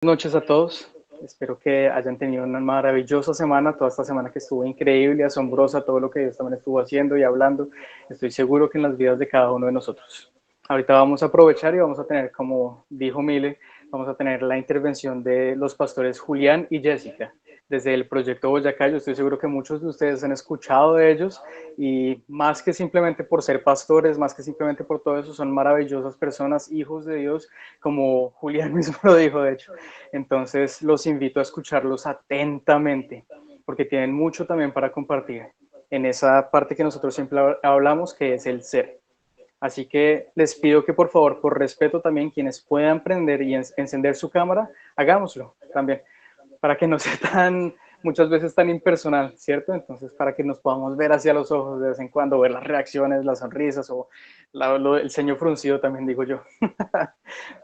Noches a todos. Espero que hayan tenido una maravillosa semana, toda esta semana que estuvo increíble, asombrosa, todo lo que Dios también estuvo haciendo y hablando. Estoy seguro que en las vidas de cada uno de nosotros. Ahorita vamos a aprovechar y vamos a tener, como dijo Mile, vamos a tener la intervención de los pastores Julián y Jessica desde el proyecto Boyacá. Yo estoy seguro que muchos de ustedes han escuchado de ellos y más que simplemente por ser pastores, más que simplemente por todo eso, son maravillosas personas, hijos de Dios, como Julián mismo lo dijo, de hecho. Entonces los invito a escucharlos atentamente, porque tienen mucho también para compartir en esa parte que nosotros siempre hablamos, que es el ser. Así que les pido que por favor, por respeto también, quienes puedan prender y encender su cámara, hagámoslo también, para que no sea tan, muchas veces tan impersonal, ¿cierto? Entonces, para que nos podamos ver hacia los ojos de vez en cuando, ver las reacciones, las sonrisas o el ceño fruncido también, digo yo.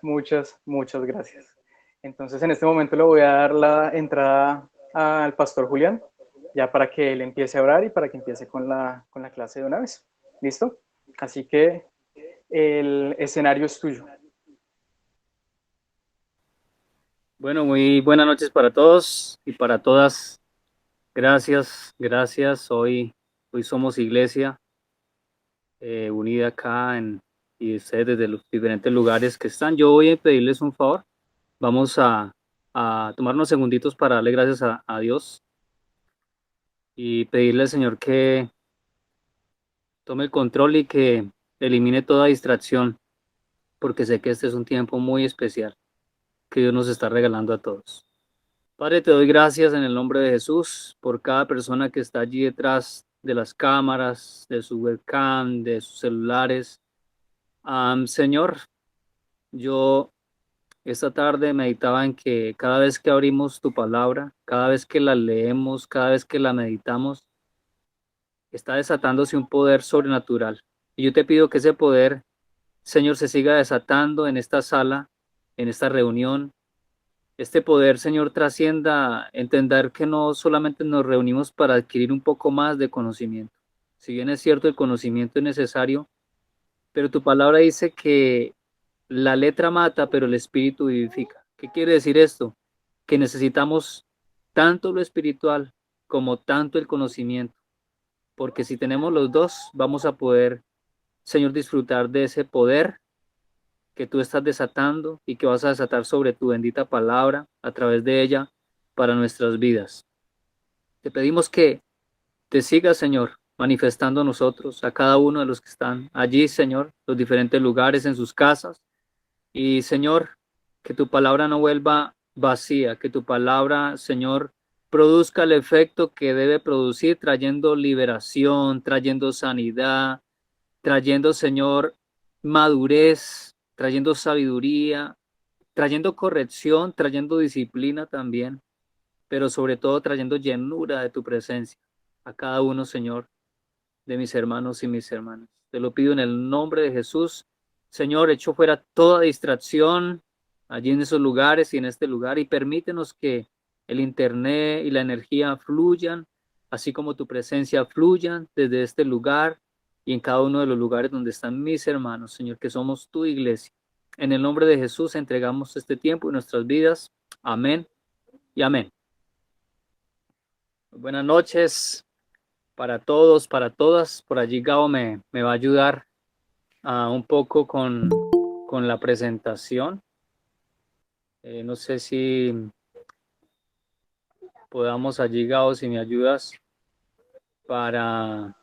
Muchas gracias. Entonces, en este momento le voy a dar la entrada al pastor Julián, ya para que él empiece a orar y para que empiece con la clase de una vez. ¿Listo? Así que el escenario es tuyo. Bueno, muy buenas noches para todos y para todas. Gracias. Hoy somos iglesia unida acá y ustedes desde los diferentes lugares que están. Yo voy a pedirles un favor. Vamos a tomar unos segunditos para darle gracias a Dios y pedirle al Señor que tome el control y que elimine toda distracción, porque sé que este es un tiempo muy especial que Dios nos está regalando a todos. Padre, te doy gracias en el nombre de Jesús por cada persona que está allí detrás de las cámaras, de su webcam, de sus celulares. Señor, yo esta tarde meditaba en que cada vez que abrimos tu palabra, cada vez que la leemos, cada vez que la meditamos, está desatándose un poder sobrenatural. Y yo te pido que ese poder, Señor, se siga desatando en esta sala, en esta reunión. Este poder, Señor, trascienda entender que no solamente nos reunimos para adquirir un poco más de conocimiento. Si bien es cierto, el conocimiento es necesario, pero tu palabra dice que la letra mata, pero el espíritu vivifica. ¿Qué quiere decir esto? Que necesitamos tanto lo espiritual como tanto el conocimiento, porque si tenemos los dos, vamos a poder, Señor, disfrutar de ese poder que tú estás desatando y que vas a desatar sobre tu bendita palabra a través de ella para nuestras vidas. Te pedimos que te sigas, Señor, manifestando a nosotros, a cada uno de los que están allí, Señor, los diferentes lugares en sus casas. Y, Señor, que tu palabra no vuelva vacía, que tu palabra, Señor, produzca el efecto que debe producir, trayendo liberación, trayendo sanidad, trayendo, Señor, madurez, trayendo sabiduría, trayendo corrección, trayendo disciplina también, pero sobre todo trayendo llenura de tu presencia a cada uno, Señor, de mis hermanos y mis hermanas. Te lo pido en el nombre de Jesús. Señor, echo fuera toda distracción allí en esos lugares y en este lugar y permítenos que el internet y la energía fluyan, así como tu presencia fluyan desde este lugar y en cada uno de los lugares donde están mis hermanos, Señor, que somos tu iglesia. En el nombre de Jesús entregamos este tiempo y nuestras vidas. Amén y amén. Buenas noches para todos, para todas. Por allí Gabo me va a ayudar un poco con la presentación. No sé si podamos allí, Gabo, si me ayudas para,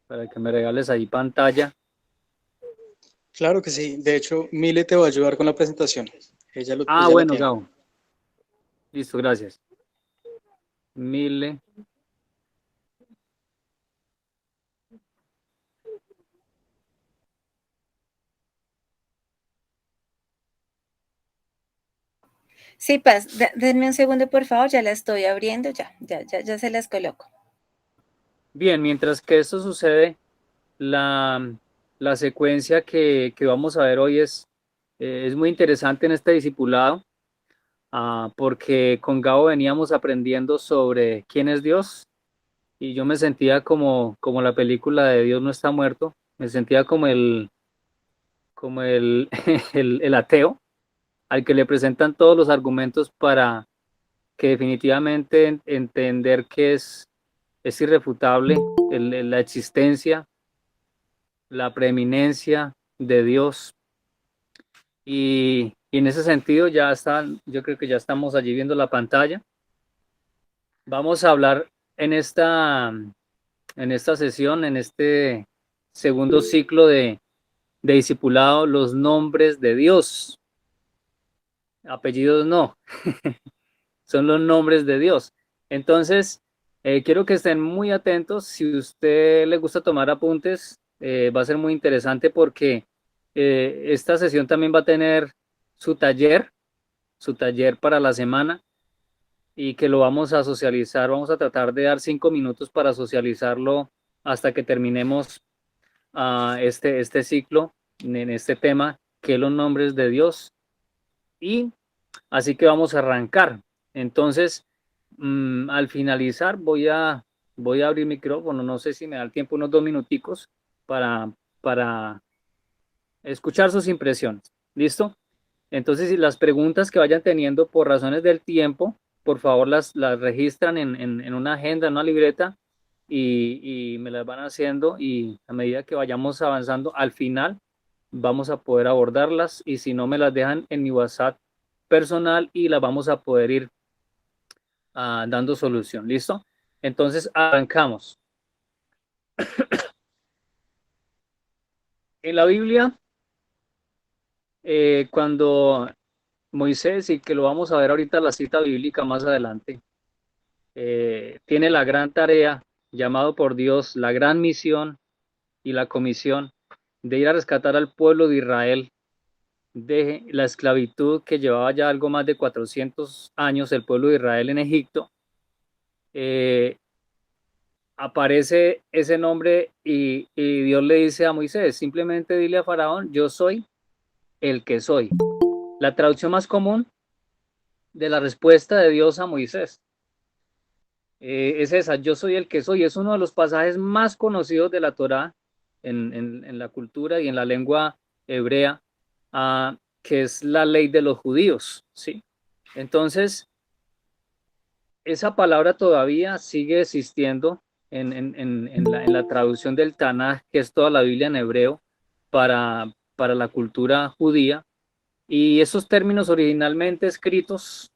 para que me regales ahí pantalla. Claro que sí. De hecho, Mile te va a ayudar con la presentación. Ah, Ella la bueno, tiene. Gabo. Listo, gracias. Mile. Sí, Paz, denme un segundo, por favor, ya la estoy abriendo, ya se las coloco. Bien, mientras que esto sucede, la, la secuencia que vamos a ver hoy es muy interesante en este discipulado, porque con Gabo veníamos aprendiendo sobre quién es Dios y yo me sentía como la película de Dios no está muerto, me sentía como el ateo, al que le presentan todos los argumentos para que definitivamente entender que es irrefutable la existencia, la preeminencia de Dios. Y en ese sentido ya están, yo creo que ya estamos allí viendo la pantalla. Vamos a hablar en esta sesión, en este segundo ciclo de discipulado, los nombres de Dios. Apellidos no, son los nombres de Dios. Entonces, quiero que estén muy atentos. Si a usted le gusta tomar apuntes, va a ser muy interesante porque esta sesión también va a tener su taller para la semana, y que lo vamos a socializar. Vamos a tratar de dar 5 minutos para socializarlo hasta que terminemos este ciclo en este tema, que es los nombres de Dios. Y así que vamos a arrancar. Entonces, al finalizar voy a abrir micrófono. No sé si me da el tiempo, unos 2 minuticos para escuchar sus impresiones. ¿Listo? Entonces, si las preguntas que vayan teniendo por razones del tiempo, por favor las registran en una agenda, en una libreta, y me las van haciendo, y a medida que vayamos avanzando, al final vamos a poder abordarlas, y si no, me las dejan en mi WhatsApp personal y las vamos a poder ir dando solución. ¿Listo? Entonces, arrancamos. En la Biblia, cuando Moisés, y que lo vamos a ver ahorita la cita bíblica más adelante, tiene la gran tarea, llamado por Dios, la gran misión y la comisión de ir a rescatar al pueblo de Israel de la esclavitud que llevaba ya algo más de 400 años el pueblo de Israel en Egipto. Aparece ese nombre y Dios le dice a Moisés, simplemente dile a Faraón, yo soy el que soy. La traducción más común de la respuesta de Dios a Moisés es esa, yo soy el que soy. Es uno de los pasajes más conocidos de la Torá en la cultura y en la lengua hebrea, que es la ley de los judíos, ¿sí? Entonces, esa palabra todavía sigue existiendo en la traducción del Tanaj, que es toda la Biblia en hebreo, para la cultura judía. Y esos términos originalmente escritos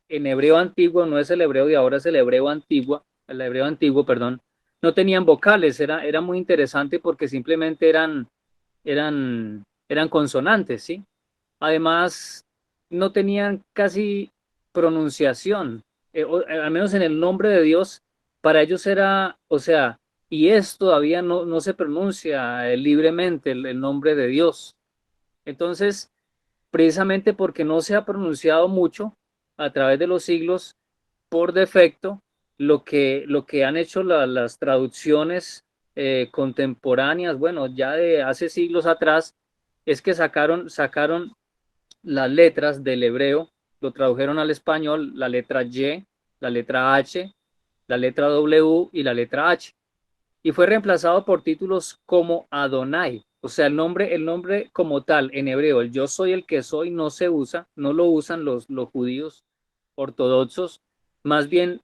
en hebreo antiguo, no es el hebreo de ahora, es el hebreo antiguo, perdón, no tenían vocales. Era muy interesante porque simplemente eran consonantes, ¿sí? Además, no tenían casi pronunciación, al menos en el nombre de Dios, para ellos era, o sea, y es todavía no se pronuncia libremente el nombre de Dios. Entonces, precisamente porque no se ha pronunciado mucho a través de los siglos, por defecto, lo que han hecho las traducciones contemporáneas, bueno, ya de hace siglos atrás, es que sacaron las letras del hebreo, lo tradujeron al español, la letra Y, la letra H, la letra W y la letra H. Y fue reemplazado por títulos como Adonai. O sea, el nombre como tal en hebreo, el yo soy el que soy, no se usa, no lo usan los judíos ortodoxos. Más bien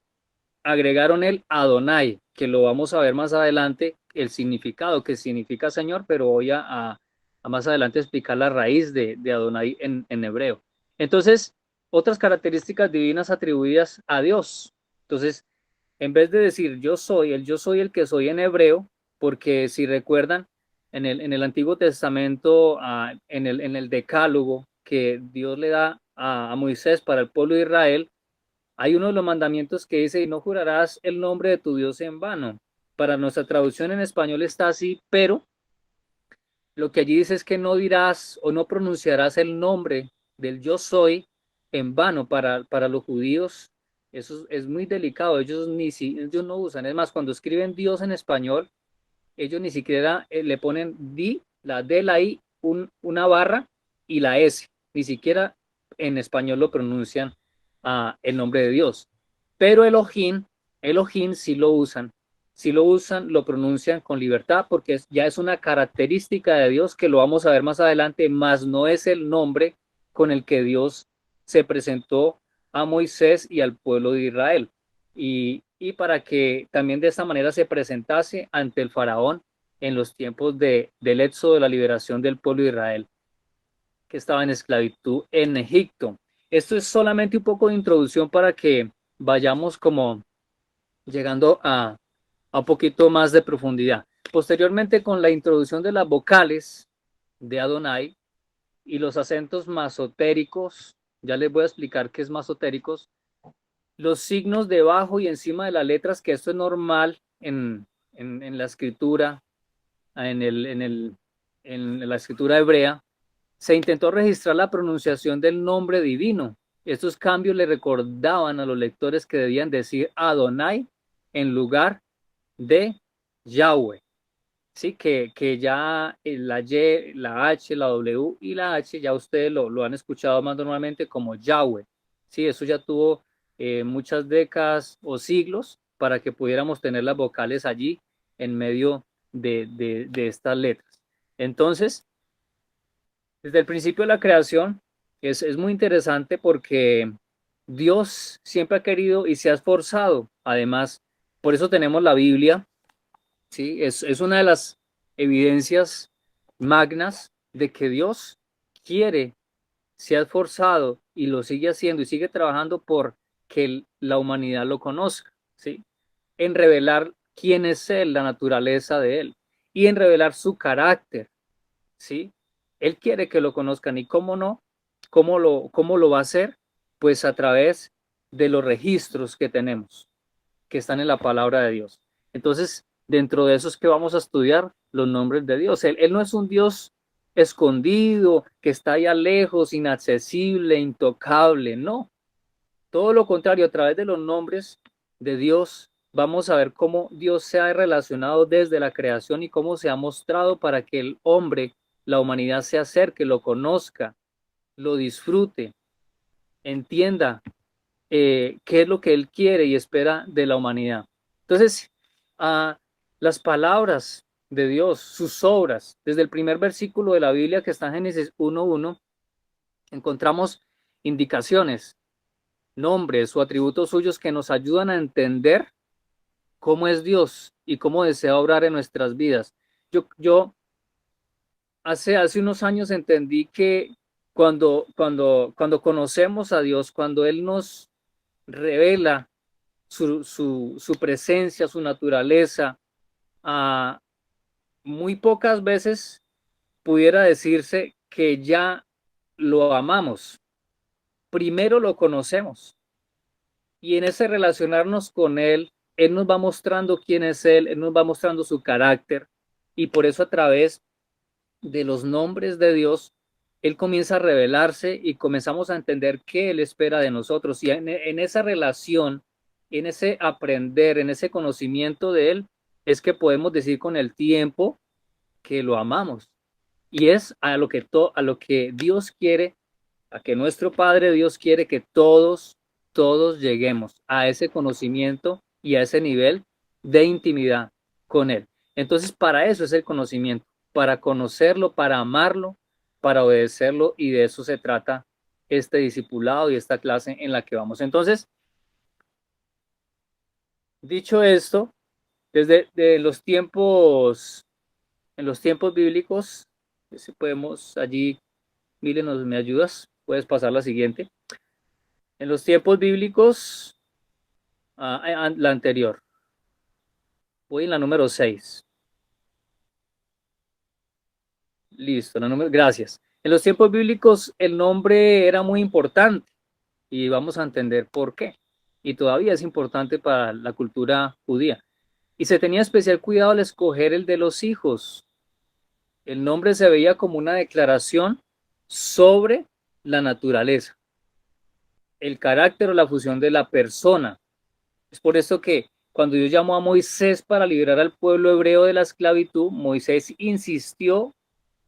agregaron el Adonai, que lo vamos a ver más adelante, el significado, que significa Señor, pero voy a más adelante explicar la raíz de Adonai en hebreo. Entonces, otras características divinas atribuidas a Dios. Entonces, en vez de decir yo soy el que soy en hebreo, porque si recuerdan, en el Antiguo Testamento, en el Decálogo que Dios le da a Moisés para el pueblo de Israel, hay uno de los mandamientos que dice, y no jurarás el nombre de tu Dios en vano. Para nuestra traducción en español está así, pero lo que allí dice es que no dirás o no pronunciarás el nombre del yo soy en vano. Para los judíos eso es muy delicado. Ellos no usan. Es más, cuando escriben Dios en español, ellos ni siquiera le ponen la D, la I, una barra y la S. Ni siquiera en español lo pronuncian el nombre de Dios. Pero Elohim sí lo usan. Si lo usan, lo pronuncian con libertad porque ya es una característica de Dios, que lo vamos a ver más adelante, más no es el nombre con el que Dios se presentó a Moisés y al pueblo de Israel. Y para que también de esta manera se presentase ante el faraón en los tiempos del éxodo, de la liberación del pueblo de Israel, que estaba en esclavitud en Egipto. Esto es solamente un poco de introducción para que vayamos como llegando a un poquito más de profundidad. Posteriormente, con la introducción de las vocales de Adonai y los acentos masotéricos, ya les voy a explicar qué es masotéricos, los signos debajo y encima de las letras, que esto es normal en la escritura, en la escritura hebrea, se intentó registrar la pronunciación del nombre divino. Estos cambios le recordaban a los lectores que debían decir Adonai en lugar de Yahweh. Sí, que ya la Y, la H, la W y la H ya ustedes lo han escuchado más normalmente como Yahweh. Sí, eso ya tuvo muchas décadas o siglos para que pudiéramos tener las vocales allí en medio de estas letras. Entonces, desde el principio de la creación es muy interesante porque Dios siempre ha querido y se ha esforzado. Además, por eso tenemos la Biblia. ¿Sí? Es una de las evidencias magnas de que Dios quiere, se ha esforzado y lo sigue haciendo y sigue trabajando por que la humanidad lo conozca, ¿sí? En revelar quién es Él, la naturaleza de Él y en revelar su carácter, ¿sí? Él quiere que lo conozcan y cómo no, cómo lo va a hacer, pues a través de los registros que tenemos, que están en la palabra de Dios. Entonces, dentro de eso es que vamos a estudiar los nombres de Dios. Él no es un Dios escondido, que está allá lejos, inaccesible, intocable, no. Todo lo contrario, a través de los nombres de Dios vamos a ver cómo Dios se ha relacionado desde la creación y cómo se ha mostrado para que el hombre, la humanidad se acerque, lo conozca, lo disfrute, entienda qué es lo que Él quiere y espera de la humanidad. Entonces, las palabras de Dios, sus obras, desde el primer versículo de la Biblia que está en Génesis 1:1, encontramos indicaciones, nombres o atributos suyos que nos ayudan a entender cómo es Dios y cómo desea obrar en nuestras vidas. Yo hace unos años entendí que cuando conocemos a Dios, cuando Él nos revela su presencia, su naturaleza, muy pocas veces pudiera decirse que ya lo amamos. Primero lo conocemos y en ese relacionarnos con Él, Él nos va mostrando quién es Él nos va mostrando su carácter y por eso a través de los nombres de Dios, Él comienza a revelarse y comenzamos a entender qué Él espera de nosotros y en esa relación, en ese aprender, en ese conocimiento de Él, es que podemos decir con el tiempo que lo amamos. Y es a lo que Dios quiere, a que nuestro Padre Dios quiere que todos lleguemos a ese conocimiento y a ese nivel de intimidad con Él. Entonces, para eso es el conocimiento, para conocerlo, para amarlo, para obedecerlo, y de eso se trata este discipulado y esta clase en la que vamos. Entonces, dicho esto, desde los tiempos, en los tiempos bíblicos, si podemos allí, Milen, ¿me ayudas? Puedes pasar la siguiente. En los tiempos bíblicos, la anterior. Voy en la número 6. Listo, gracias. En los tiempos bíblicos el nombre era muy importante y vamos a entender por qué. Y todavía es importante para la cultura judía. Y se tenía especial cuidado al escoger el de los hijos. El nombre se veía como una declaración sobre la naturaleza, el carácter o la fusión de la persona. Es por esto que cuando Dios llamó a Moisés para liberar al pueblo hebreo de la esclavitud, Moisés insistió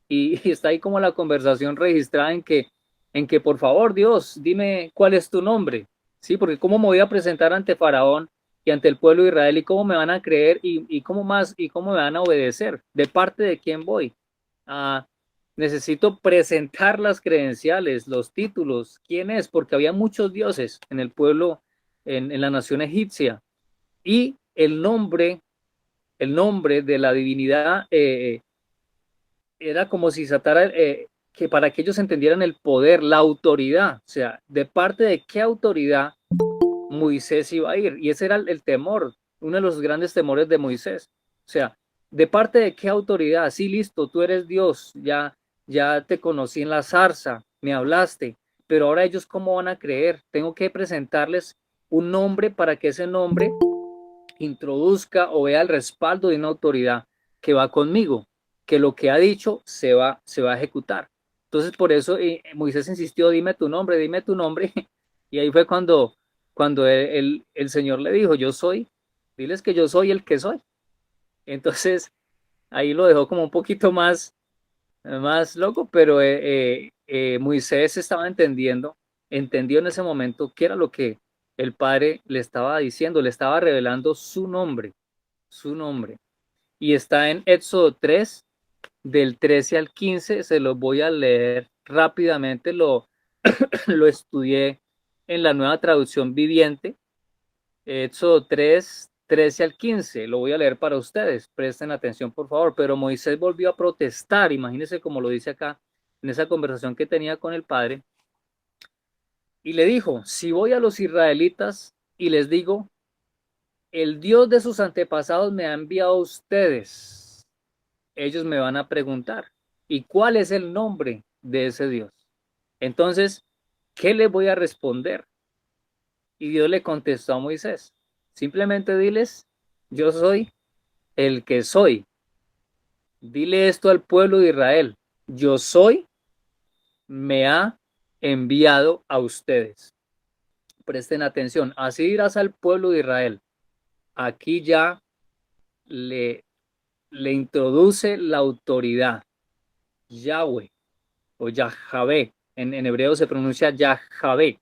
y está ahí como la conversación registrada en que por favor Dios, dime cuál es tu nombre, ¿sí? Porque cómo me voy a presentar ante Faraón y ante el pueblo de Israel y cómo me van a creer y cómo me van a obedecer, de parte de quién voy. necesito presentar las credenciales, los títulos, quién es, porque había muchos dioses en el pueblo, en la nación egipcia, y el nombre de la divinidad era como si se tratara que para que ellos entendieran el poder, la autoridad, o sea, de parte de qué autoridad Moisés iba a ir. Y ese era el temor, uno de los grandes temores de Moisés. O sea, de parte de qué autoridad, sí, listo, tú eres Dios, ya te conocí en la zarza, me hablaste, pero ahora ellos cómo van a creer. Tengo que presentarles un nombre para que ese nombre introduzca o vea el respaldo de una autoridad que va conmigo, que lo que ha dicho se va a ejecutar. Entonces por eso Moisés insistió, dime tu nombre, y ahí fue cuando el Señor le dijo, yo soy, diles que yo soy el que soy. Entonces ahí lo dejó como un poquito más loco, pero Moisés estaba entendió en ese momento qué era lo que el Padre le estaba diciendo, le estaba revelando su nombre. Y está en Éxodo 3, del 13 al 15, se los voy a leer rápidamente, lo estudié en la nueva traducción viviente. Éxodo 3, 13 al 15, lo voy a leer para ustedes, presten atención por favor. Pero Moisés volvió a protestar, imagínense como lo dice acá, en esa conversación que tenía con el Padre, y le dijo, si voy a los israelitas y les digo, el Dios de sus antepasados me ha enviado a ustedes, ellos me van a preguntar, ¿y cuál es el nombre de ese Dios? Entonces, ¿qué le voy a responder? Y Dios le contestó a Moisés, simplemente diles, yo soy el que soy. Dile esto al pueblo de Israel, yo soy, me ha enviado a ustedes. Presten atención, así dirás al pueblo de Israel. Aquí ya le introduce la autoridad, Yahweh o Yahvé. En hebreo se pronuncia Yahvé.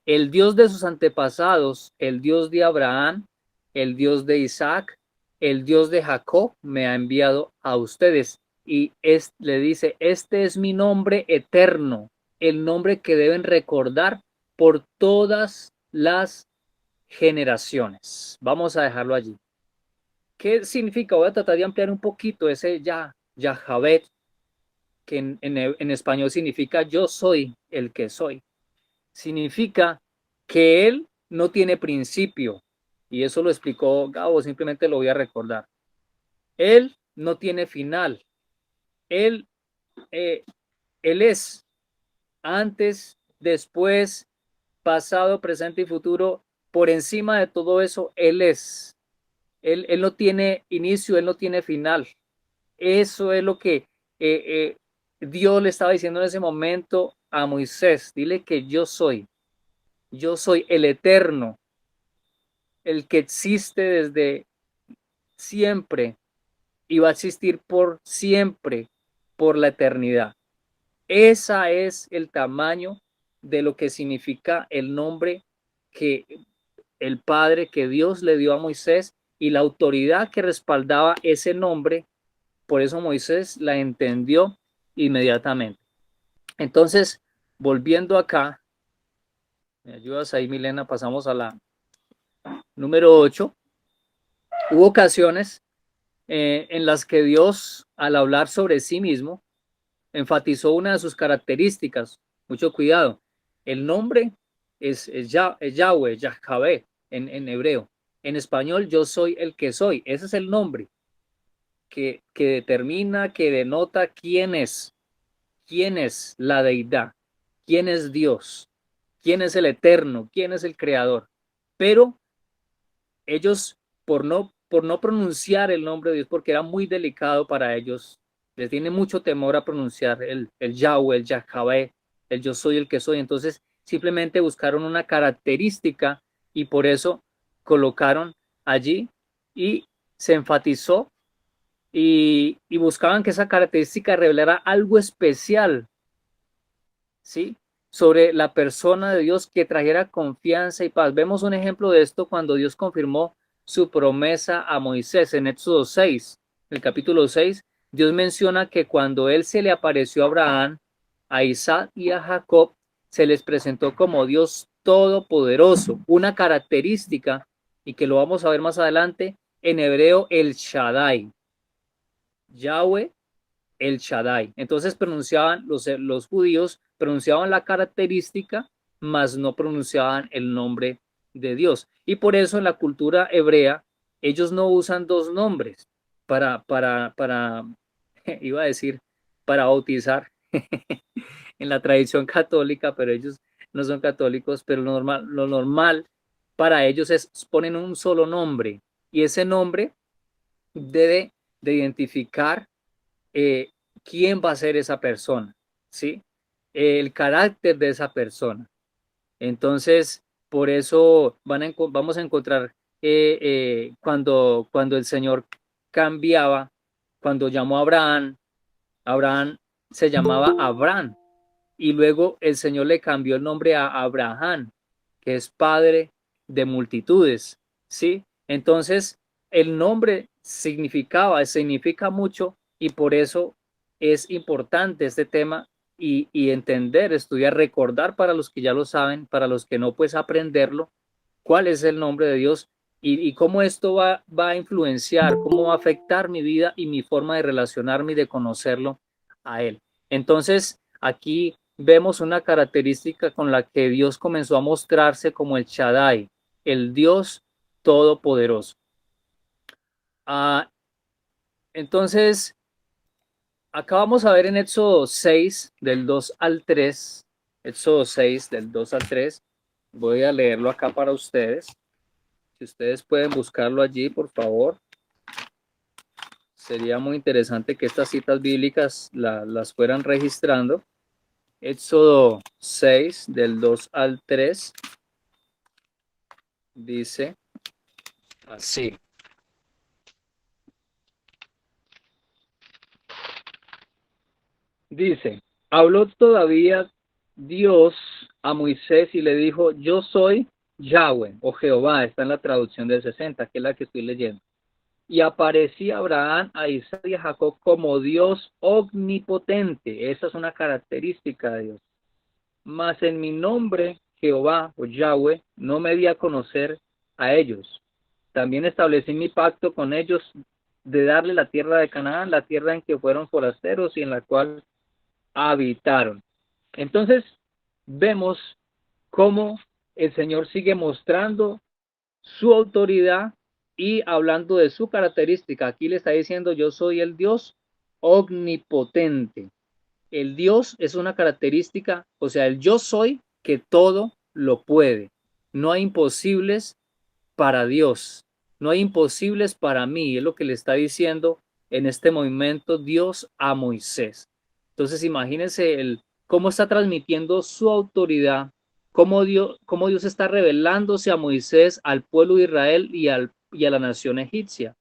El Dios de sus antepasados, el Dios de Abraham, el Dios de Isaac, el Dios de Jacob, me ha enviado a ustedes. Y le dice, este es mi nombre eterno, el nombre que deben recordar por todas las generaciones. Vamos a dejarlo allí. ¿Qué significa? Voy a tratar de ampliar un poquito ese Yahvé, que en español significa yo soy el que soy. Significa que él no tiene principio, y eso lo explicó Gabo, simplemente lo voy a recordar. Él no tiene final. Él es antes, después, pasado, presente y futuro. Por encima de todo eso, él es. Él no tiene inicio, él no tiene final. Eso es lo que Dios le estaba diciendo en ese momento a Moisés. Dile que yo soy el eterno, el que existe desde siempre y va a existir por siempre, por la eternidad. Ese es el tamaño de lo que significa el nombre que el Padre, que Dios le dio a Moisés, y la autoridad que respaldaba ese nombre. Por eso Moisés la entendió inmediatamente. Entonces, volviendo acá, ¿me ayudas ahí, Milena? Pasamos a la número 8. Hubo ocasiones en las que Dios, al hablar sobre sí mismo, enfatizó una de sus características. Mucho cuidado. El nombre es Yahweh, Yahvé en hebreo. En español, yo soy el que soy. Ese es el nombre que determina, que denota quién es la deidad, quién es Dios, quién es el eterno, quién es el creador. Pero ellos, por no pronunciar el nombre de Dios, porque era muy delicado para ellos, les tiene mucho temor a pronunciar el Yahweh, el Yahvé, el yo soy el que soy. Entonces simplemente buscaron una característica y por eso colocaron allí, y se enfatizó y buscaban que esa característica revelara algo especial, ¿sí?, sobre la persona de Dios, que trajera confianza y paz. Vemos un ejemplo de esto cuando Dios confirmó su promesa a Moisés en Éxodo 6, el capítulo 6, Dios menciona que cuando Él se le apareció a Abraham, a Isaac y a Jacob, se les presentó como Dios todopoderoso, una característica, y que lo vamos a ver más adelante, en hebreo el Shaddai, Yahweh el Shaddai. Entonces pronunciaban, los judíos pronunciaban la característica, mas no pronunciaban el nombre de Dios. Y por eso en la cultura hebrea, ellos no usan dos nombres para iba a decir, para bautizar en la tradición católica, pero ellos no son católicos, pero lo normal para ellos es ponen un solo nombre y ese nombre debe de identificar eh, quién va a ser esa persona, ¿sí? El carácter de esa persona. Entonces, por eso vamos a encontrar cuando el Señor cambiaba, cuando llamó a Abraham, Abraham se llamaba Abraham y luego el Señor le cambió el nombre a Abraham, que es padre de multitudes, ¿sí? Entonces, el nombre significa mucho y por eso es importante este tema y entender, estudiar, recordar para los que ya lo saben, para los que no, pues aprenderlo, cuál es el nombre de Dios y cómo esto va a influenciar, cómo va a afectar mi vida y mi forma de relacionarme y de conocerlo a Él. Entonces, aquí vemos una característica con la que Dios comenzó a mostrarse como el Shaddai, el Dios todopoderoso. Entonces, acá vamos a ver en Éxodo 6, del 2 al 3, Éxodo 6, del 2 al 3, voy a leerlo acá para ustedes. Si ustedes pueden buscarlo allí, por favor. Sería muy interesante que estas citas bíblicas las fueran registrando. Éxodo 6, del 2 al 3, dice así. Dice, habló todavía Dios a Moisés y le dijo, yo soy Yahweh o Jehová, está en la traducción del 60, que es la que estoy leyendo. Y aparecía Abraham, a Isaac y a Jacob como Dios omnipotente. Esa es una característica de Dios. Mas en mi nombre, Jehová o Yahweh, no me di a conocer a ellos. También establecí mi pacto con ellos de darle la tierra de Canaán, la tierra en que fueron forasteros y en la cual habitaron. Entonces, vemos cómo el Señor sigue mostrando su autoridad y hablando de su característica. Aquí le está diciendo, yo soy el Dios omnipotente. El Dios es una característica, o sea, el yo soy que todo lo puede. No hay imposibles para Dios. No hay imposibles para mí. Es lo que le está diciendo en este momento Dios a Moisés. Entonces, imagínense cómo está transmitiendo su autoridad, cómo Dios está revelándose a Moisés, al pueblo de Israel y a la nación egipcia.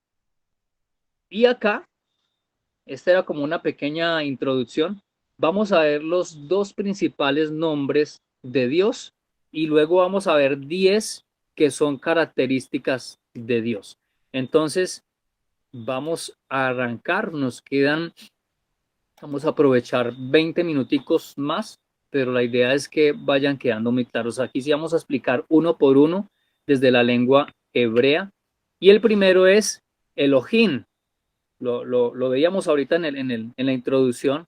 Y acá, esta era como una pequeña introducción. Vamos a ver los dos principales nombres de Dios y luego vamos a ver 10 que son características de Dios. Entonces, vamos a arrancar. Vamos a aprovechar 20 minuticos más, pero la idea es que vayan quedando muy claros. Aquí sí vamos a explicar uno por uno desde la lengua hebrea. Y el primero es Elohim. Lo veíamos ahorita en la introducción.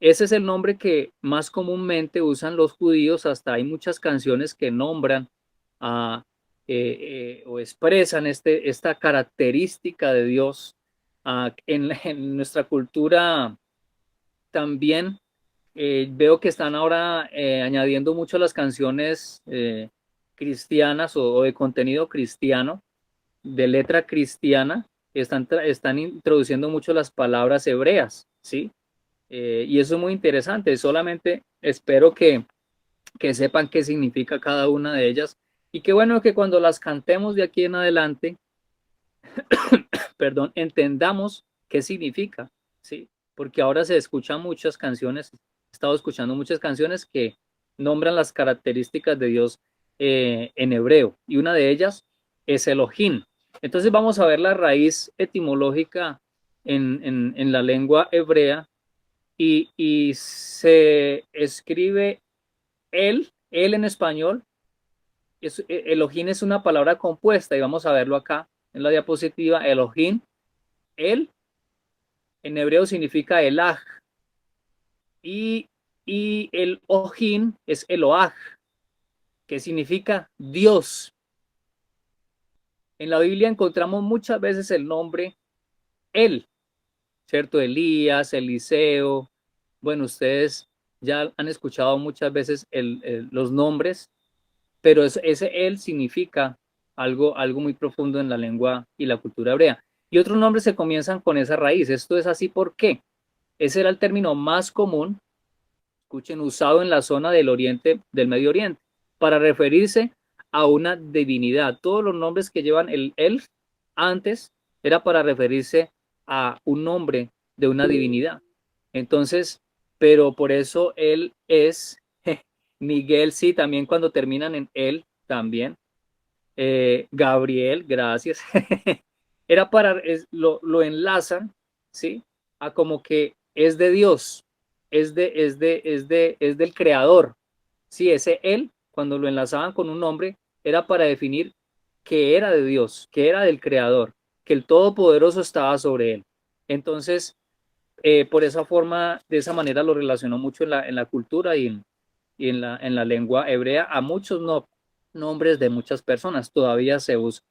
Ese es el nombre que más comúnmente usan los judíos. Hasta hay muchas canciones que nombran o expresan esta característica de Dios. En nuestra cultura también veo que están ahora añadiendo mucho las canciones cristianas o de contenido cristiano, de letra cristiana, están introduciendo mucho las palabras hebreas, ¿sí? Y eso es muy interesante. Solamente espero que sepan qué significa cada una de ellas y qué bueno que cuando las cantemos de aquí en adelante, perdón, entendamos qué significa, ¿sí? Porque ahora se escuchan muchas canciones, he estado escuchando muchas canciones que nombran las características de Dios en hebreo y una de ellas es Elohim. Entonces vamos a ver la raíz etimológica en la lengua hebrea y se escribe él en español. Elohim es una palabra compuesta y vamos a verlo acá en la diapositiva. Elohim, él en hebreo significa Elah y el Ojim es Eloah, que significa Dios. En la Biblia encontramos muchas veces el nombre él, ¿cierto? Elías, Eliseo. Bueno, ustedes ya han escuchado muchas veces los nombres, pero ese él significa algo muy profundo en la lengua y la cultura hebrea. Y otros nombres se comienzan con esa raíz. Esto es así, ¿por qué? Ese era el término más común, escuchen, usado en la zona del Oriente, del Medio Oriente, para referirse a una divinidad. Todos los nombres que llevan el él antes era para referirse a un nombre de una divinidad. Entonces, pero por eso él es Miguel, sí, también cuando terminan en él, también. Gabriel, gracias. Era para, lo enlazan, ¿sí? A como que es de Dios, es del creador. Sí, ese él, cuando lo enlazaban con un nombre, era para definir que era de Dios, que era del creador, que el Todopoderoso estaba sobre él. Entonces, por esa forma, de esa manera lo relacionó mucho en la cultura y en la lengua hebrea a muchos nombres de muchas personas, todavía se usa.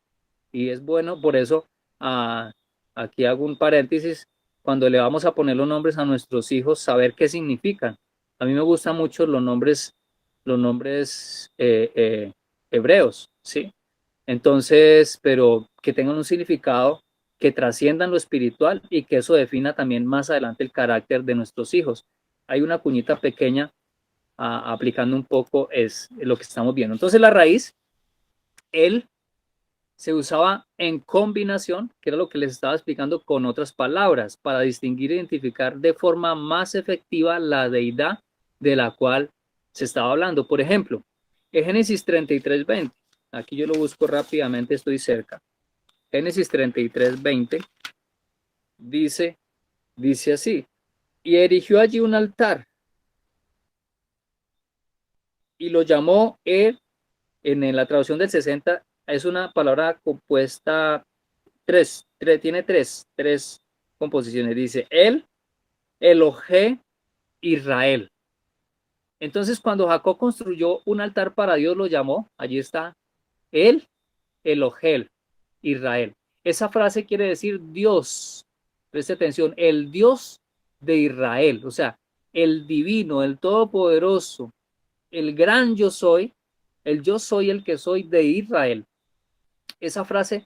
Y es bueno, por eso, aquí hago un paréntesis, cuando le vamos a poner los nombres a nuestros hijos, saber qué significan. A mí me gustan mucho los nombres hebreos, ¿sí? Entonces, pero que tengan un significado que trasciendan lo espiritual y que eso defina también más adelante el carácter de nuestros hijos. Hay una cuñita pequeña aplicando un poco es lo que estamos viendo. Entonces la raíz, él se usaba en combinación, que era lo que les estaba explicando, con otras palabras para distinguir e identificar de forma más efectiva la deidad de la cual se estaba hablando. Por ejemplo, en Génesis 33:20, aquí yo lo busco rápidamente, estoy cerca. Génesis 33:20 dice así, y erigió allí un altar y lo llamó él, en la traducción del 60, es una palabra compuesta, tiene tres composiciones. Dice, él, Elohe, Israel. Entonces, cuando Jacob construyó un altar para Dios, lo llamó, allí está, él, Elohel, Israel. Esa frase quiere decir Dios, preste atención, el Dios de Israel, o sea, el divino, el todopoderoso, el gran yo soy el que soy de Israel. Esa frase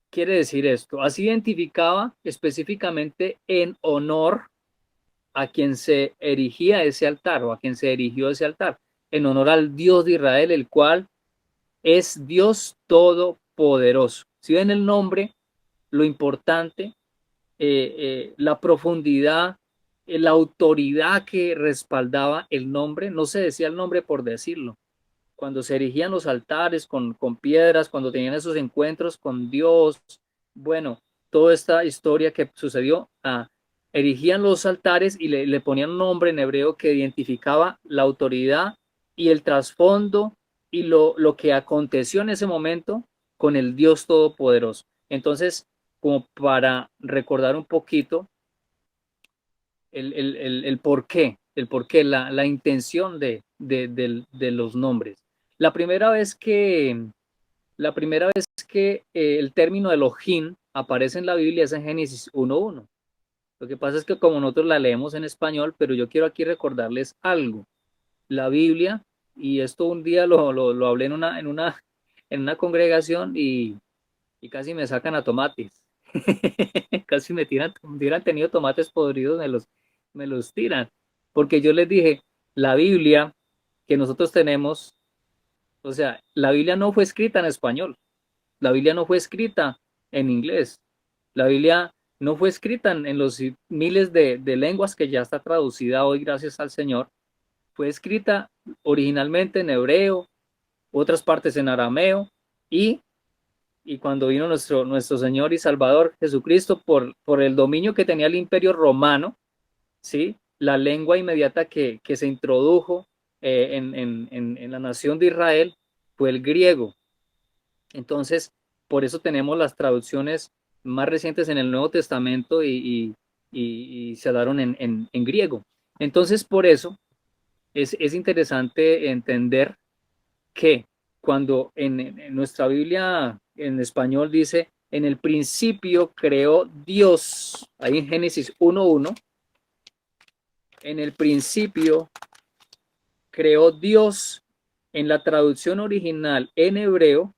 quiere decir esto, así identificaba específicamente en honor a quien se erigía ese altar o a quien se erigió ese altar, en honor al Dios de Israel, el cual es Dios todopoderoso. Si ven el nombre, lo importante, la profundidad, la autoridad que respaldaba el nombre, no se decía el nombre por decirlo. Cuando se erigían los altares con piedras, cuando tenían esos encuentros con Dios, bueno, toda esta historia que sucedió, erigían los altares y le ponían un nombre en hebreo que identificaba la autoridad y el trasfondo y lo que aconteció en ese momento con el Dios Todopoderoso. Entonces, como para recordar un poquito el porqué, la intención de los nombres. La primera vez que el término Elohim aparece en la Biblia es en Génesis 1:1. Lo que pasa es que como nosotros la leemos en español, pero yo quiero aquí recordarles algo. La Biblia, y esto un día lo hablé en una congregación y casi me sacan a tomates. Casi me tiran, hubieran tenido tomates podridos, me los tiran. Porque yo les dije, la Biblia que nosotros tenemos, o sea, la Biblia no fue escrita en español, la Biblia no fue escrita en inglés, la Biblia no fue escrita en los miles de lenguas que ya está traducida hoy, gracias al Señor. Fue escrita originalmente en hebreo, otras partes en arameo y y cuando vino nuestro Señor y Salvador Jesucristo por el dominio que tenía el Imperio Romano, ¿sí? La lengua inmediata que se introdujo en la nación de Israel fue el griego. Entonces, por eso tenemos las traducciones más recientes en el Nuevo Testamento y se daron en griego. Entonces, por eso es interesante entender que cuando en nuestra Biblia en español dice, en el principio creó Dios, ahí en Génesis 1:1, en el principio creó Dios, en la traducción original en hebreo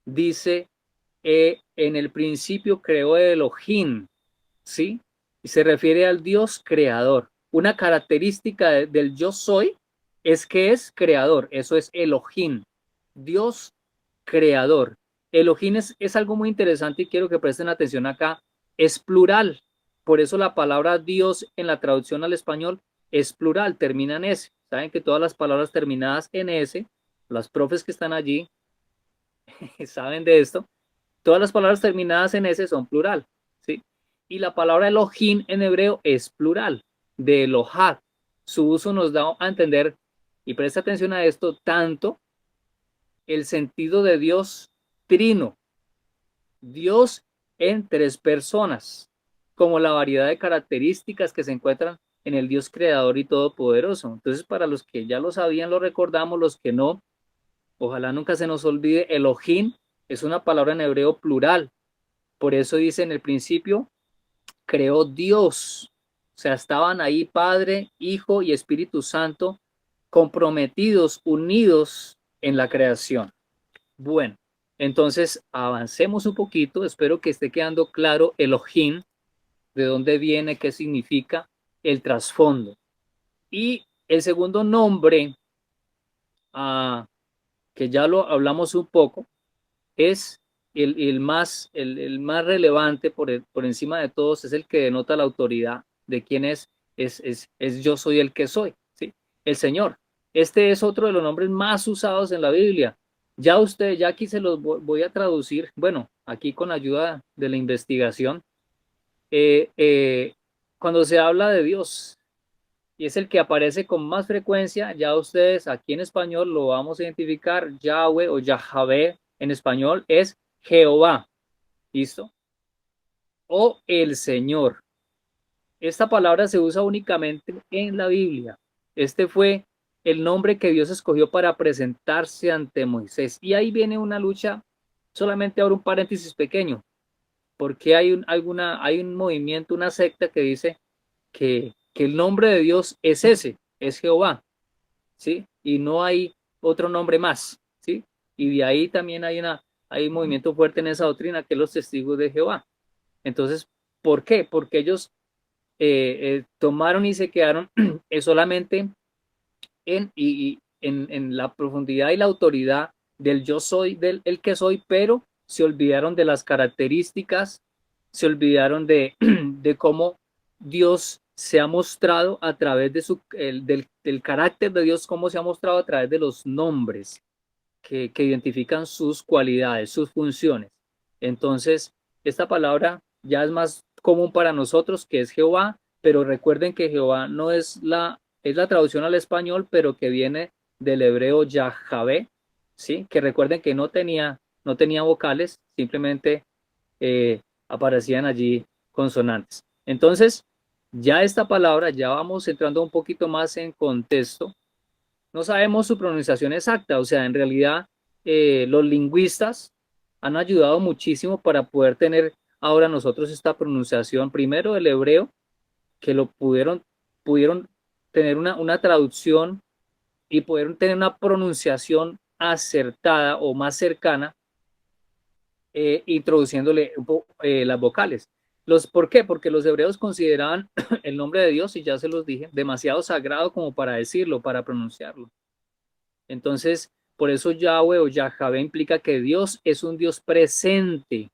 dice, en el principio creó Elohim, ¿sí? Y se refiere al Dios creador. Una característica del yo soy es que es creador, eso es Elohim, Dios creador. Elohim es algo muy interesante y quiero que presten atención acá, es plural, por eso la palabra Dios en la traducción al español es plural, termina en S. Saben que todas las palabras terminadas en S, las profes que están allí saben de esto, todas las palabras terminadas en S son plural, ¿sí? Y la palabra Elohim en hebreo es plural, de Elohad. Su uso nos da a entender, y presta atención a esto, tanto el sentido de Dios trino, Dios en tres personas, como la variedad de características que se encuentran en el Dios creador y todopoderoso. Entonces, para los que ya lo sabían, lo recordamos, los que no, ojalá nunca se nos olvide, Elohim es una palabra en hebreo plural. Por eso dice en el principio, creó Dios. O sea, estaban ahí Padre, Hijo y Espíritu Santo comprometidos, unidos en la creación. Bueno, entonces avancemos un poquito. Espero que esté quedando claro Elohim, de dónde viene, qué significa, el trasfondo. Y el segundo nombre, que ya lo hablamos un poco, es el más relevante por encima de todos, es el que denota la autoridad de quién es yo soy el que soy, ¿sí? El Señor. Este es otro de los nombres más usados en la Biblia. Ya aquí se los voy a traducir, bueno, aquí con ayuda de la investigación. Eh, eh, Cuando se habla de Dios, y es el que aparece con más frecuencia, ya ustedes aquí en español lo vamos a identificar, Yahweh o Yahvé en español es Jehová, ¿listo? O el Señor. Esta palabra se usa únicamente en la Biblia. Este fue el nombre que Dios escogió para presentarse ante Moisés. Y ahí viene una lucha, solamente ahora un paréntesis pequeño, porque hay un movimiento, una secta que dice que el nombre de Dios es ese, es Jehová, ¿sí? Y no hay otro nombre más, ¿sí? Y de ahí también hay un movimiento fuerte en esa doctrina que es los testigos de Jehová. Entonces, ¿por qué? Porque ellos tomaron y se quedaron solamente en la profundidad y la autoridad del yo soy, del el que soy, pero se olvidaron de las características, se olvidaron de cómo Dios se ha mostrado a través del carácter de Dios, cómo se ha mostrado a través de los nombres que identifican sus cualidades, sus funciones. Entonces, esta palabra ya es más común para nosotros, que es Jehová, pero recuerden que Jehová no es la traducción al español, pero que viene del hebreo Yahvé, ¿sí? Que recuerden que no tenía vocales, simplemente aparecían allí consonantes. Entonces, ya esta palabra, ya vamos entrando un poquito más en contexto. No sabemos su pronunciación exacta, o sea, en realidad los lingüistas han ayudado muchísimo para poder tener ahora nosotros esta pronunciación, primero del hebreo, que lo pudieron tener una traducción y pudieron tener una pronunciación acertada o más cercana, introduciéndole las vocales. ¿Por qué? Porque los hebreos consideraban el nombre de Dios, y ya se los dije, demasiado sagrado como para decirlo, para pronunciarlo. Entonces, por eso Yahweh o Yahvé implica que Dios es un Dios presente.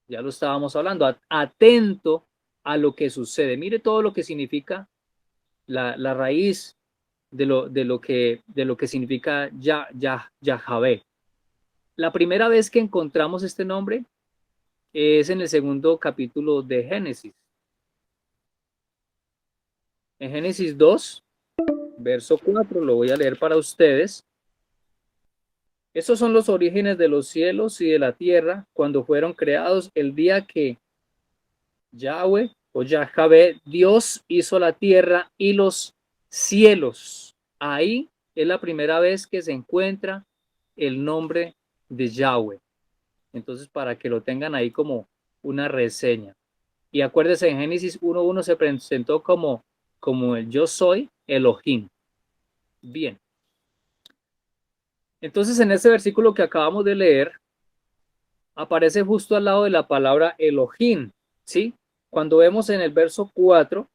Ya lo estábamos hablando, atento a lo que sucede. Mire todo lo que significa la raíz de lo que significa Yahvé. La primera vez que encontramos este nombre es en el segundo capítulo de Génesis. En Génesis 2, verso 4, lo voy a leer para ustedes. Estos son los orígenes de los cielos y de la tierra cuando fueron creados el día que Yahweh o Yahvé, Dios hizo la tierra y los cielos. Ahí es la primera vez que se encuentra el nombre de Yahweh. Entonces, para que lo tengan ahí como una reseña. Y acuérdense, en Génesis 1.1 se presentó como el yo soy Elohim. Bien. Entonces, en este versículo que acabamos de leer, aparece justo al lado de la palabra Elohim, ¿sí? Cuando vemos en el verso 4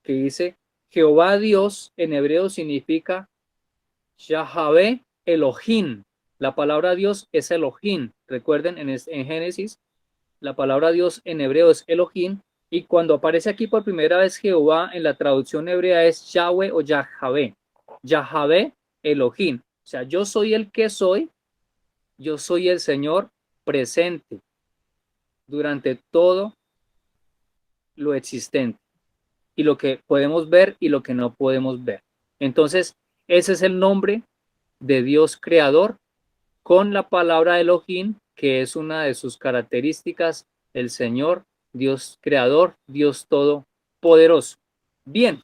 que dice Jehová Dios, en hebreo significa Yahvé Elohim. La palabra Dios es Elohim. Recuerden, en Génesis, la palabra Dios en hebreo es Elohim. Y cuando aparece aquí por primera vez Jehová, en la traducción hebrea es Yahweh o Yahvé. Yahvé Elohim. O sea, yo soy el que soy, yo soy el Señor presente durante todo lo existente y lo que podemos ver y lo que no podemos ver. Entonces, ese es el nombre de Dios creador con la palabra Elohim, que es una de sus características, el Señor, Dios creador, Dios todopoderoso. Bien,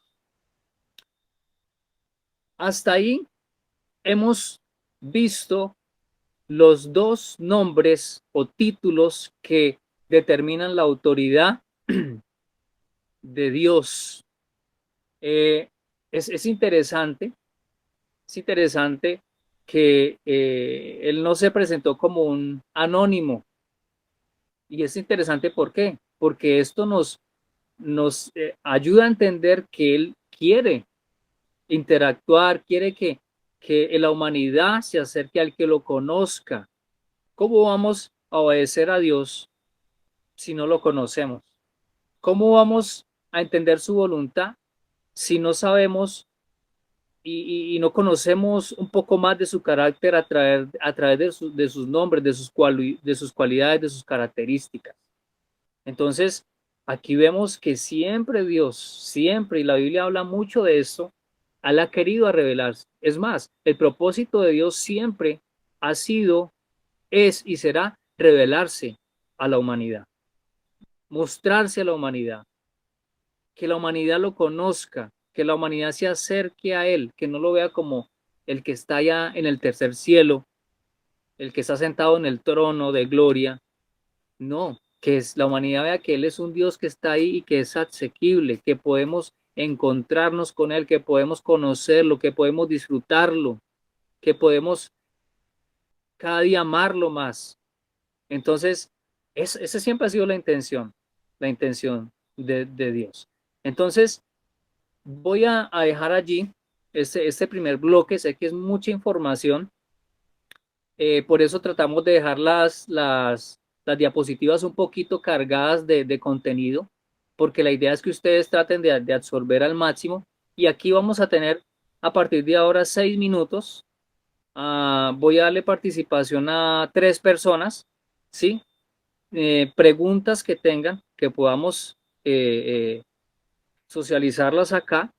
hasta ahí hemos visto los dos nombres o títulos que determinan la autoridad de Dios. Es interesante que él no se presentó como un anónimo. Y es interesante, ¿por qué? Porque esto nos ayuda a entender que él quiere interactuar, quiere que la humanidad se acerque al que lo conozca. ¿Cómo vamos a obedecer a Dios si no lo conocemos? ¿Cómo vamos a entender su voluntad si no sabemos y no conocemos un poco más de su carácter a través de sus nombres, de sus cualidades, de sus características? Entonces, aquí vemos que siempre Dios, siempre, y la Biblia habla mucho de esto, Él ha querido revelarse. Es más, el propósito de Dios siempre ha sido, es y será revelarse a la humanidad, mostrarse a la humanidad, que la humanidad lo conozca, que la humanidad se acerque a Él, que no lo vea como el que está allá en el tercer cielo, el que está sentado en el trono de gloria. No, que es, la humanidad vea que Él es un Dios que está ahí y que es asequible, que podemos encontrarnos con Él, que podemos conocerlo, que podemos disfrutarlo, que podemos cada día amarlo más. Entonces, esa siempre ha sido la intención de Dios. Entonces, voy a dejar allí este primer bloque. Sé que es mucha información, por eso tratamos de dejar las diapositivas un poquito cargadas de contenido, porque la idea es que ustedes traten de absorber al máximo. Y aquí vamos a tener a partir de ahora 6 minutos. Voy a darle participación a 3 personas, ¿sí? Preguntas que tengan, que podamos socializarlas acá,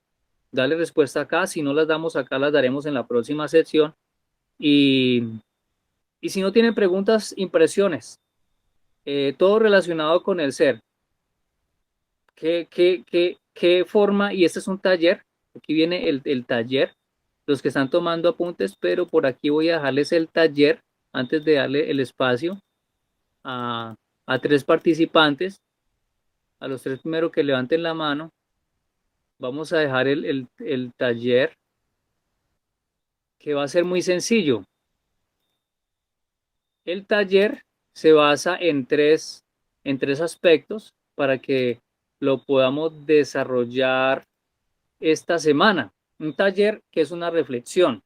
darle respuesta acá. Si no las damos acá, las daremos en la próxima sección. Y si no tienen preguntas, impresiones, todo relacionado con el ser. ¿Qué forma? Y este es un taller, aquí viene el taller, los que están tomando apuntes, pero por aquí voy a dejarles el taller antes de darle el espacio a 3 participantes, a los 3 primeros que levanten la mano. Vamos a dejar el taller, que va a ser muy sencillo. El taller se basa en tres aspectos para que lo podamos desarrollar esta semana. Un taller que es una reflexión.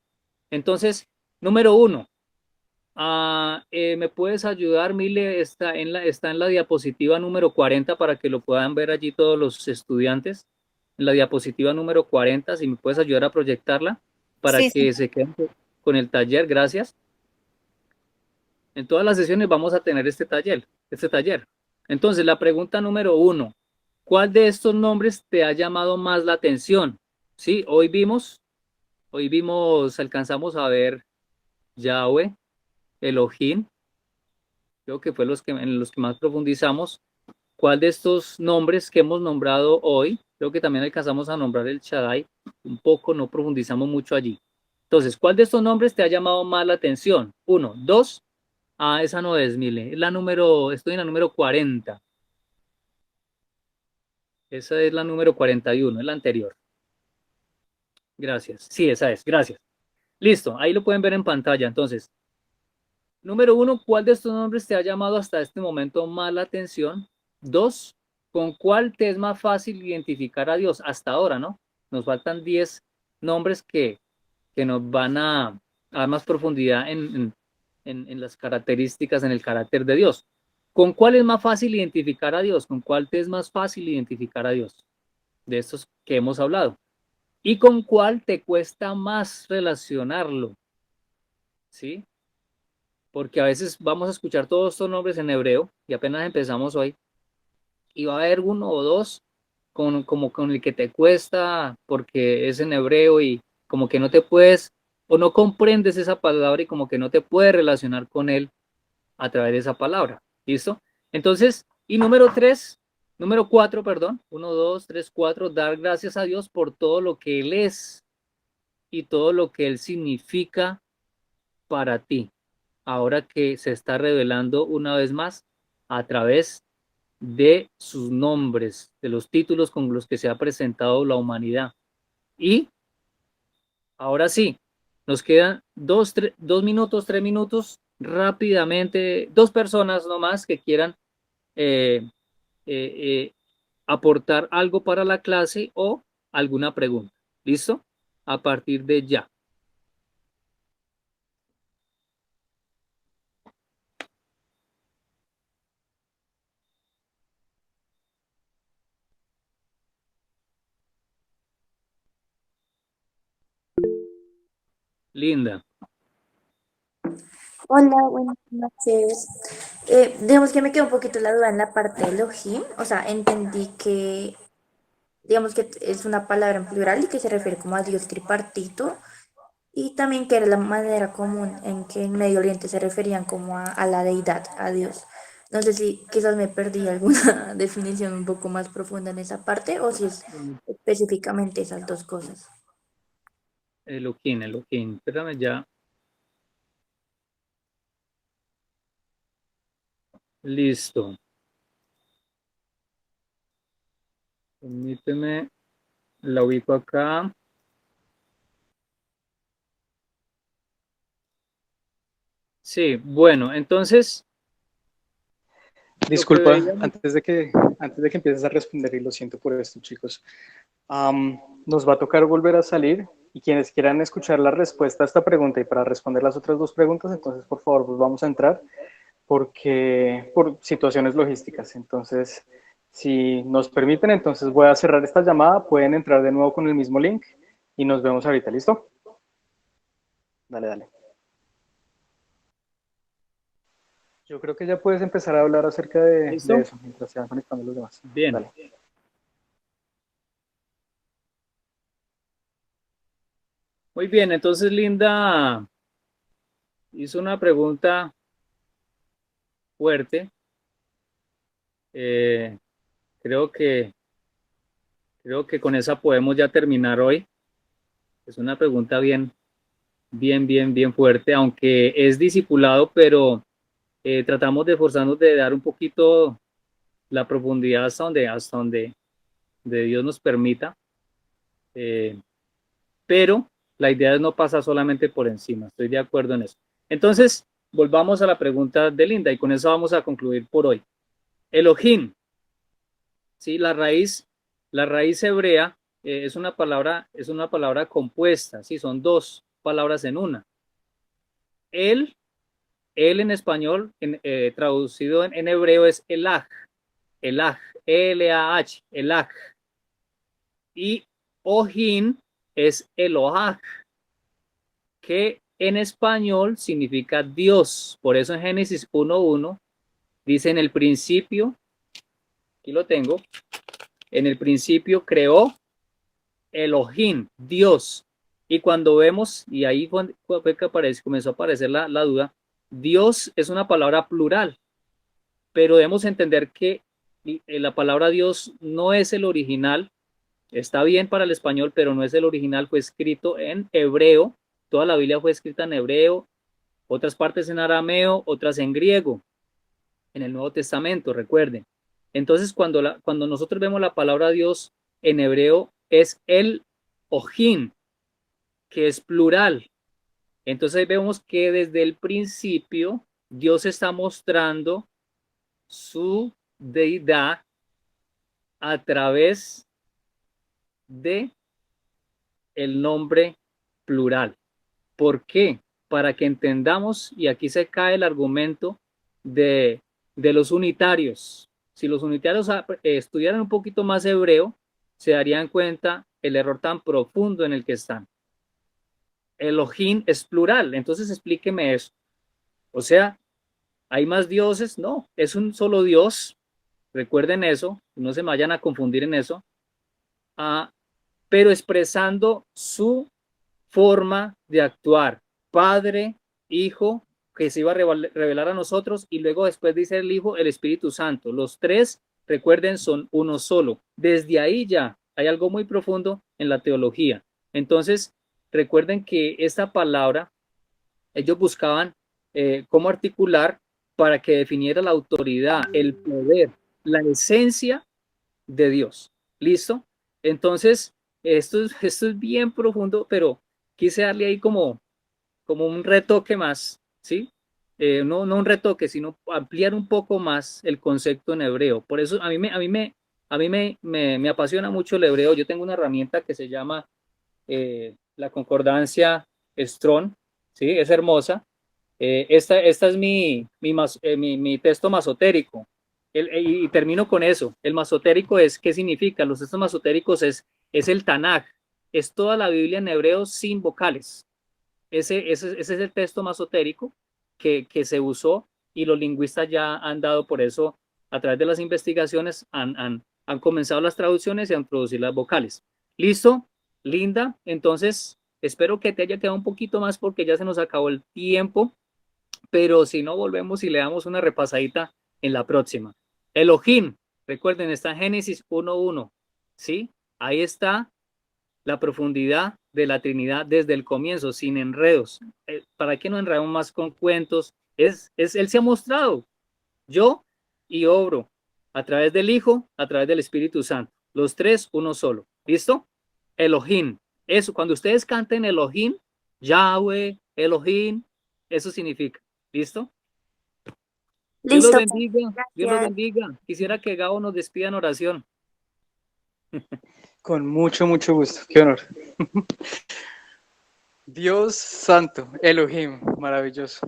Entonces, número 1, ¿me puedes ayudar, Mile? Está en la diapositiva número 40 para que lo puedan ver allí todos los estudiantes. En la diapositiva número 40, si me puedes ayudar a proyectarla para Sí, que sí. se queden con el taller. Gracias. En todas las sesiones vamos a tener este taller. Entonces, la pregunta número 1, ¿cuál de estos nombres te ha llamado más la atención? Sí, alcanzamos a ver Yahweh, Elohim, creo que fue en los que más profundizamos. ¿Cuál de estos nombres que hemos nombrado hoy? Creo que también alcanzamos a nombrar el Shaddai un poco, no profundizamos mucho allí. Entonces, ¿cuál de estos nombres te ha llamado más la atención? 1, 2. Esa no es, Mile. Estoy en la número 40. Esa es la número 41, es la anterior. Gracias. Sí, esa es. Gracias. Listo. Ahí lo pueden ver en pantalla. Entonces, número 1, ¿cuál de estos nombres te ha llamado hasta este momento más la atención? 2, ¿con cuál te es más fácil identificar a Dios hasta ahora, no? Nos faltan 10 nombres que nos van a dar más profundidad en las características, en el carácter de Dios. ¿Con cuál es más fácil identificar a Dios? ¿Con cuál te es más fácil identificar a Dios? De estos que hemos hablado. ¿Y con cuál te cuesta más relacionarlo? ¿Sí? Porque a veces vamos a escuchar todos estos nombres en hebreo y apenas empezamos hoy y va a haber uno o dos como con el que te cuesta porque es en hebreo y como que no te puedes o no comprendes esa palabra y como que no te puedes relacionar con él a través de esa palabra. ¿Listo? Entonces, y número 4, perdón, 1, 2, 3, 4, dar gracias a Dios por todo lo que Él es y todo lo que Él significa para ti, ahora que se está revelando una vez más a través de sus nombres, de los títulos con los que se ha presentado la humanidad. Y ahora sí, nos quedan 2 minutos, 3 minutos, rápidamente, 2 personas nomás que quieran eh, aportar algo para la clase o alguna pregunta. ¿Listo? A partir de ya. Linda. Hola, buenas noches. Digamos que me quedó un poquito la duda en la parte de Elohim. O sea, entendí que, digamos que es una palabra en plural y que se refiere como a Dios tripartito. Y también que era la manera común en que en Medio Oriente se referían como a la deidad, a Dios. No sé si quizás me perdí alguna definición un poco más profunda en esa parte o si es específicamente esas dos cosas. Elohim. Espérame ya. Listo. Permíteme, la ubico acá. Sí, bueno, entonces. Disculpa, antes de que empieces a responder, y lo siento por esto, chicos, nos va a tocar volver a salir y quienes quieran escuchar la respuesta a esta pregunta y para responder las otras 2 preguntas, entonces por favor, pues vamos a entrar porque por situaciones logísticas. Entonces, si nos permiten, entonces voy a cerrar esta llamada, pueden entrar de nuevo con el mismo link y nos vemos ahorita, ¿listo? Dale. Yo creo que ya puedes empezar a hablar acerca de eso mientras se van conectando los demás. Bien. Dale. Muy bien, entonces Linda hizo una pregunta fuerte. Creo que con esa podemos ya terminar hoy. Es una pregunta bien fuerte, aunque es discipulado, pero tratamos de esforzarnos de dar un poquito la profundidad hasta donde de Dios nos permita. Pero la idea es no pasar solamente por encima. Estoy de acuerdo en eso. Entonces, volvamos a la pregunta de Linda y con eso vamos a concluir por hoy. Elohim, ¿sí? La raíz hebrea es una palabra compuesta, ¿sí? Son 2 palabras en una. Él en español, traducido en hebreo es Elah, Elah, Elah. Y Ohim es Elohah, que en español significa Dios. Por eso en Génesis 1:1 dice en el principio, aquí lo tengo, en el principio creó Elohim, Dios. Y cuando vemos, y ahí fue que comenzó a aparecer la duda, Dios es una palabra plural, pero debemos entender que la palabra Dios no es el original. Está bien para el español, pero no es el original, fue escrito en hebreo. Toda la Biblia fue escrita en hebreo, otras partes en arameo, otras en griego, en el Nuevo Testamento, recuerden. Entonces, cuando nosotros vemos la palabra Dios en hebreo, es el Ojim, que es plural. Entonces vemos que desde el principio Dios está mostrando su deidad a través de el nombre plural. ¿Por qué? Para que entendamos, y aquí se cae el argumento de los unitarios. Si los unitarios estudiaran un poquito más hebreo, se darían cuenta el error tan profundo en el que están. Elohim es plural, entonces explíqueme eso. O sea, ¿hay más dioses? No, es un solo Dios. Recuerden eso, no se me vayan a confundir en eso. Pero expresando su forma de actuar. Padre, Hijo, que se iba a revelar a nosotros, y luego después dice el Hijo, el Espíritu Santo. Los tres, recuerden, son uno solo. Desde ahí ya hay algo muy profundo en la teología. Entonces, recuerden que esta palabra, ellos buscaban cómo articular para que definiera la autoridad, el poder, la esencia de Dios. ¿Listo? Entonces, esto es bien profundo, pero quise darle ahí como un retoque más, ¿sí? No un retoque, sino ampliar un poco más el concepto en hebreo. Por eso a mí me apasiona mucho el hebreo. Yo tengo una herramienta que se llama la concordancia Strong, ¿sí? Es hermosa. Esta es mi texto masotérico. Y termino con eso. El masotérico ¿qué significa? Los textos masotéricos es el Tanaj, es toda la Biblia en hebreo sin vocales. Ese es el texto masotérico que se usó, y los lingüistas ya han dado por eso, a través de las investigaciones, han comenzado las traducciones y a introducir las vocales. ¿Listo? Linda, entonces espero que te haya quedado un poquito más porque ya se nos acabó el tiempo, pero si no, volvemos y le damos una repasadita en la próxima. Elohim, recuerden, está en Génesis 1:1, ¿sí? Ahí está la profundidad de la Trinidad desde el comienzo, sin enredos. ¿Para qué nos enredamos más con cuentos? Él se ha mostrado, yo y obro, a través del Hijo, a través del Espíritu Santo. Los tres, uno solo. ¿Listo? Elohim. Eso, cuando ustedes canten Elohim, Yahweh, Elohim, eso significa. ¿Listo? Dios los Listo. bendiga. Dios los Gracias. bendiga. Quisiera que Gabo nos despida en oración. Con mucho, mucho gusto. Qué honor. Dios santo, Elohim, maravilloso.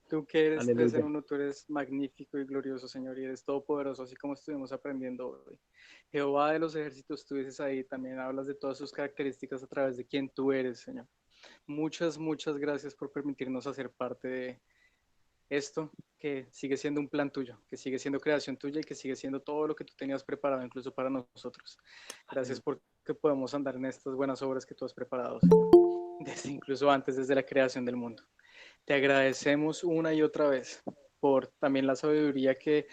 Tú que eres tres en uno, tú eres magnífico y glorioso, Señor, y eres todopoderoso, así como estuvimos aprendiendo hoy. Jehová de los ejércitos, tú dices ahí, también hablas de todas sus características a través de quién tú eres, Señor. Muchas, muchas gracias por permitirnos hacer parte de esto, que sigue siendo un plan tuyo, que sigue siendo creación tuya y que sigue siendo todo lo que tú tenías preparado, incluso para nosotros. Gracias porque podemos andar en estas buenas obras que tú has preparado, Señor, incluso antes, desde la creación del mundo. Te agradecemos una y otra vez por también la sabiduría que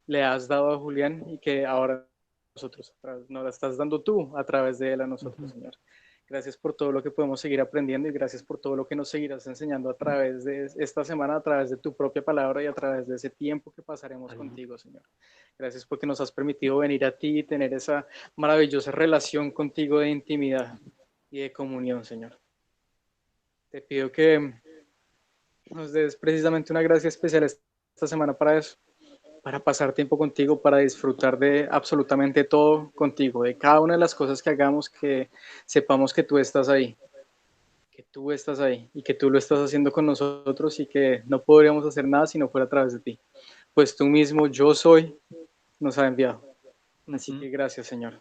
le has dado a Julián y que ahora nosotros nos la estás dando tú a través de él a nosotros, Señor. Gracias por todo lo que podemos seguir aprendiendo y gracias por todo lo que nos seguirás enseñando a través de esta semana, a través de tu propia palabra y a través de ese tiempo que pasaremos contigo, Señor. Gracias porque nos has permitido venir a ti y tener esa maravillosa relación contigo de intimidad y de comunión, Señor. Te pido que nos des precisamente una gracia especial esta semana para eso, para pasar tiempo contigo, para disfrutar de absolutamente todo contigo, de cada una de las cosas que hagamos, que sepamos que tú estás ahí y que tú lo estás haciendo con nosotros y que no podríamos hacer nada si no fuera a través de ti. Pues tú mismo, yo soy, nos ha enviado. Así que gracias, Señor.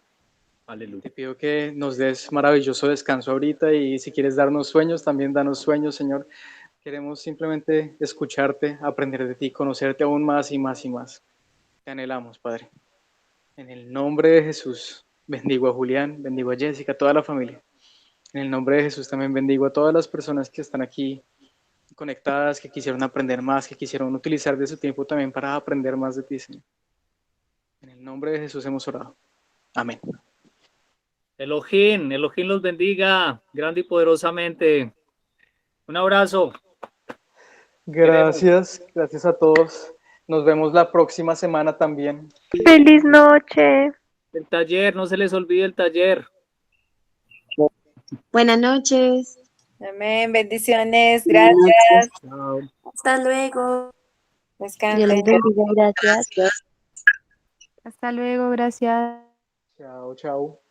Aleluya. Te pido que nos des maravilloso descanso ahorita y si quieres darnos sueños, también danos sueños, Señor. Queremos simplemente escucharte, aprender de ti, conocerte aún más y más y más. Te anhelamos, Padre. En el nombre de Jesús, bendigo a Julián, bendigo a Jessica, a toda la familia. En el nombre de Jesús también bendigo a todas las personas que están aquí conectadas, que quisieron aprender más, que quisieron utilizar de su tiempo también para aprender más de ti, Señor. En el nombre de Jesús hemos orado. Amén. Elohim los bendiga grande y poderosamente. Un abrazo. Gracias, gracias a todos. Nos vemos la próxima semana también. Feliz noche. El taller, no se les olvide el taller. Buenas noches. Amén, bendiciones, gracias. Chao. Hasta luego. Dios los Descansen. bendiga. Gracias. Hasta luego, gracias. Chao, chao.